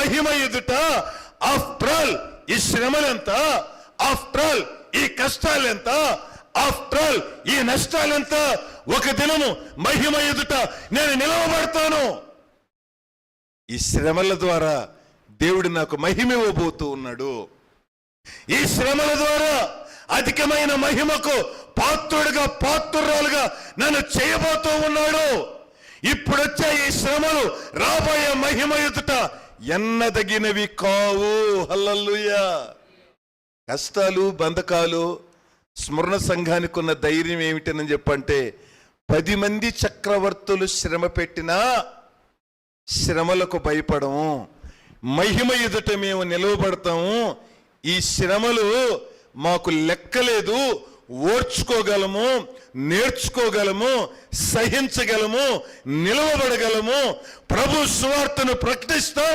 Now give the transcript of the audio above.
మహిమ ఎదుట after all ఈ శ్రమలెంత, after all ఈ కష్టాలెంత, ఆఫ్టర్ ఆల్ ఈ నష్టాలెంత, ఒక దినము మహిమ ఎదుట నేను నిలవబడతాను. ఈ శ్రమల ద్వారా దేవుడు నాకు మహిమ ఇవ్వబోతూ ఉన్నాడు. ఈ శ్రమల ద్వారా అధికమైన మహిమకు పాత్రుడుగా, పాత్రురాలుగా నన్ను చేయబోతూ ఉన్నాడు. ఇప్పుడొచ్చే ఈ శ్రమలు రాబోయే మహిమ ఎదుట ఎన్నదగినవి కావు. హల్లెలూయా. కష్టాలు, బంధకాలు, స్మరణ సంఘానికి ఉన్న ధైర్యం ఏమిటని చెప్పంటే 10 మంది చక్రవర్తులు శ్రమ పెట్టినా శ్రమలకు భయపడము, మహిమ ఎదుట మేము నిలవబడతాము. ఈ శ్రమలు మాకు లెక్కలేదు, ఓర్చుకోగలము, నేర్చుకోగలము, సహించగలము, నిలవబడగలము. ప్రభు సువార్తను ప్రకటిస్తాం.